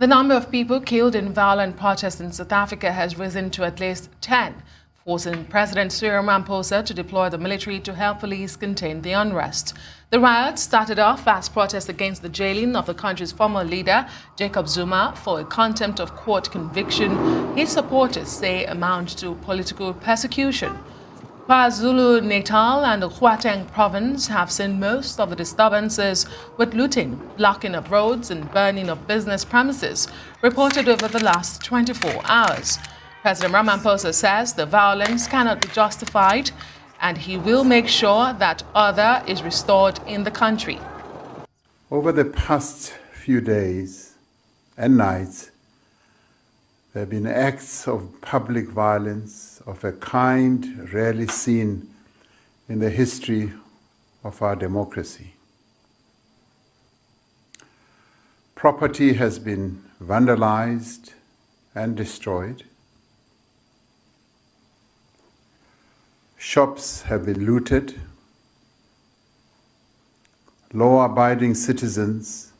The number of people killed in violent protests in South Africa has risen to at least 10, forcing President Cyril Ramaphosa to deploy the military to help police contain the unrest. The riots started off as protests against the jailing of the country's former leader, Jacob Zuma, for a contempt of court conviction his supporters say amount to political persecution. KwaZulu-Natal and the Gauteng province have seen most of the disturbances, with looting, blocking of roads and burning of business premises reported over the last 24 hours. President Ramaphosa says the violence cannot be justified and he will make sure that order is restored in the country. Over the past few days and nights, there have been acts of public violence of a kind rarely seen in the history of our democracy. Property has been vandalized and destroyed. Shops have been looted. Law-abiding citizens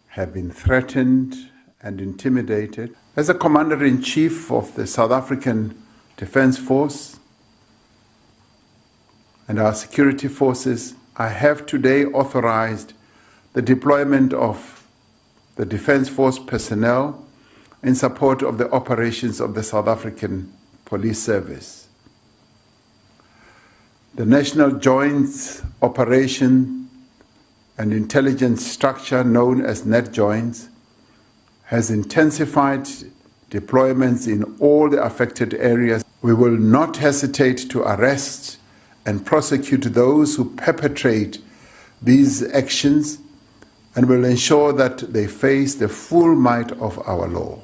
have been threatened and intimidated. As a Commander-in-Chief of the South African Defence Force and our security forces, I have today authorized the deployment of the Defence Force personnel in support of the operations of the South African Police Service. The National Joint Operation and Intelligence Structure, known as NetJoints, has intensified deployments in all the affected areas. We will not hesitate to arrest and prosecute those who perpetrate these actions and will ensure that they face the full might of our law.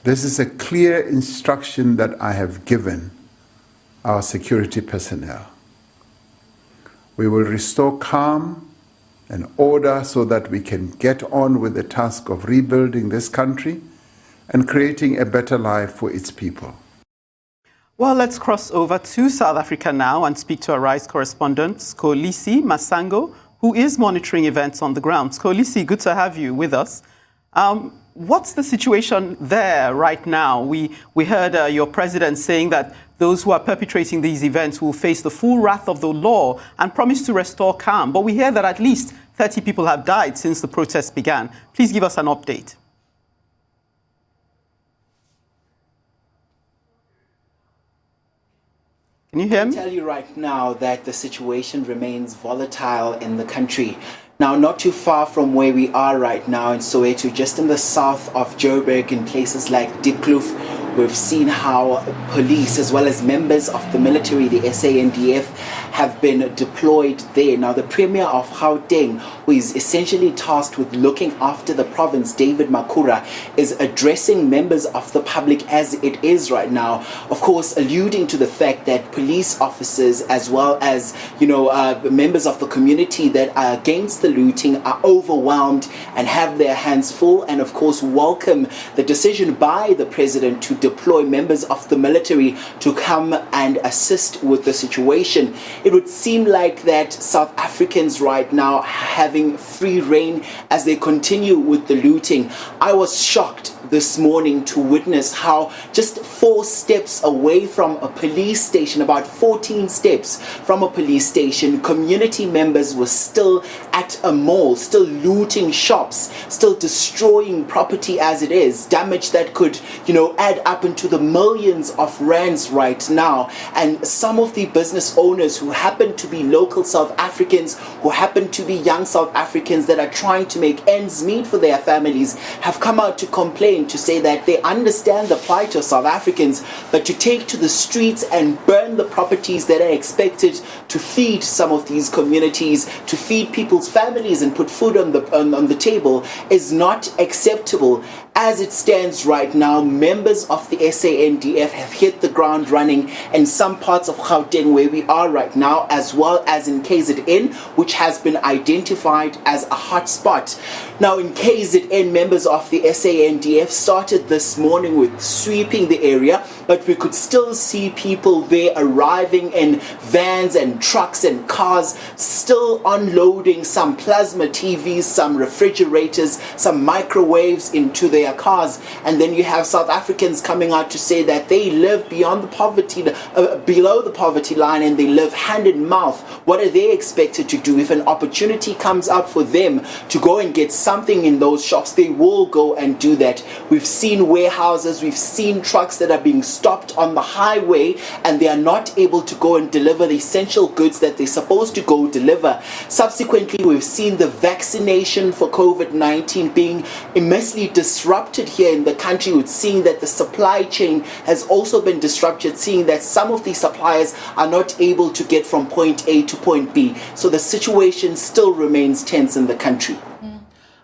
This is a clear instruction that I have given our security personnel. We will restore calm and order so that we can get on with the task of rebuilding this country and creating a better life for its people. Well, let's cross over to South Africa now and speak to our RISE correspondent, MXOLISI Masango, who is monitoring events on the ground. MXOLISI, good to have you with us. What's the situation there right now? We heard your president saying that those who are perpetrating these events will face the full wrath of the law and promise to restore calm. But we hear that at least 30 people have died since the protests began. Please give us an update. Can you hear me? I can tell you right now that the situation remains volatile in the country. Now, not too far from where we are right now in Soweto, just in the south of Joburg, in places like Diepkloof, we've seen how police, as well as members of the military, the SANDF, have been deployed there. Now, the Premier of Gauteng, who is essentially tasked with looking after the province, David Makura, is addressing members of the public as it is right now. Of course, alluding to the fact that police officers, as well as, members of the community that are against the looting, are overwhelmed and have their hands full, and of course welcome the decision by the president to deploy members of the military to come and assist with the situation. It would seem like that South Africans right now are having free rein as they continue with the looting. I was shocked this morning to witness how just 4 steps away from a police station, about 14 steps from a police station, community members were still at a mall, still looting shops, still destroying property as it is, damage that could, add up into the millions of rands right now. And some of the business owners who happen to be local South Africans, who happen to be young South Africans that are trying to make ends meet for their families, have come out to complain, to say that they understand the plight of South Africans, but to take to the streets and burn the properties that are expected to feed some of these communities, to feed people's families and put food on the table is not acceptable. As it stands right now, members of the SANDF have hit the ground running in some parts of Gauteng where we are right now, as well as in KZN, which has been identified as a hot spot. Now, in KZN, members of the SANDF started this morning with sweeping the area. but we could still see people there arriving in vans and trucks and cars, still unloading some plasma TVs, some refrigerators, some microwaves into their cars. And then you have South Africans coming out to say that they live beyond the poverty, below the poverty line, and they live hand in mouth. What are they expected to do? If an opportunity comes up for them to go and get something in those shops, they will go and do that. We've seen warehouses, we've seen trucks that are being stopped on the highway, and they are not able to go and deliver the essential goods that they're supposed to go deliver. Subsequently, we've seen the vaccination for COVID-19 being immensely disrupted here in the country, with seeing that the supply chain has also been disrupted, seeing that some of these suppliers are not able to get from point A to point B. So the situation still remains tense in the country.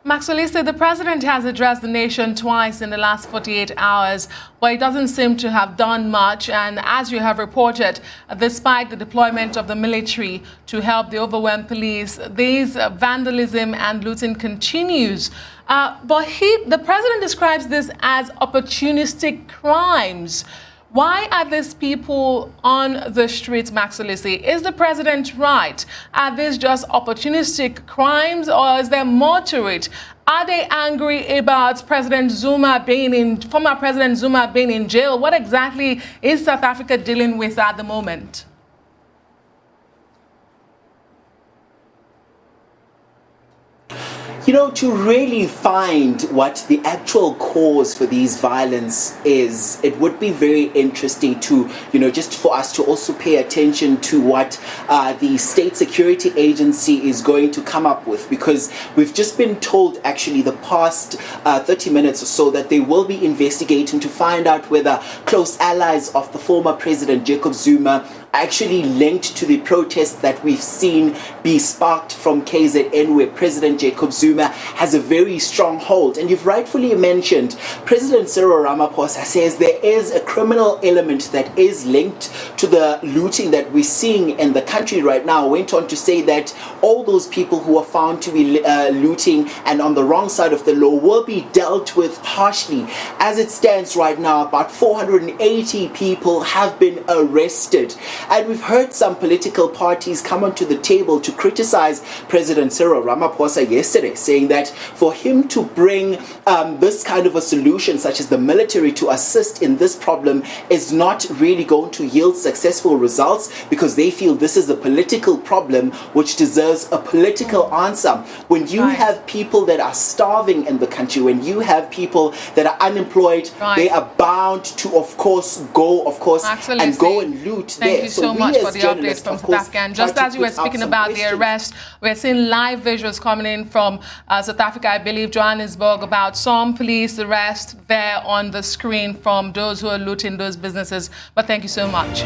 MXOLISI, the president has addressed the nation twice in the last 48 hours, but he doesn't seem to have done much. And as you have reported, despite the deployment of the military to help the overwhelmed police, these vandalism and looting continues. But the president describes this as opportunistic crimes. Why are these people on the streets, MXOLISI? Is the president right? Are these just opportunistic crimes, or is there more to it? Are they angry about former President Zuma being in jail? What exactly is South Africa dealing with at the moment? You know, to really find what the actual cause for these violence is, it would be very interesting to, just for us to also pay attention to what the State Security Agency is going to come up with, because we've just been told actually the past 30 minutes or so that they will be investigating to find out whether close allies of the former President Jacob Zuma actually linked to the protests that we've seen be sparked from KZN, where President Jacob Zuma has a very strong hold. And you've rightfully mentioned, President Cyril Ramaphosa says there is a criminal element that is linked to the looting that we're seeing in the country right now. Went on to say that all those people who are found to be looting and on the wrong side of the law will be dealt with harshly. As it stands right now, about 480 people have been arrested. And we've heard some political parties come onto the table to criticize President Cyril Ramaphosa yesterday, saying that for him to bring this kind of a solution, such as the military, to assist in this problem is not really going to yield successful results, because they feel this is a political problem which deserves a political answer. When you have people that are starving in the country, when you have people that are unemployed, they are bound to, of course, go and loot there. Thank you so much for the updates from South Africa. And just as you were speaking about the arrest, we're seeing live visuals coming in from South Africa, I believe Johannesburg, about some police arrest there on the screen from those who are looting those businesses. But thank you so much.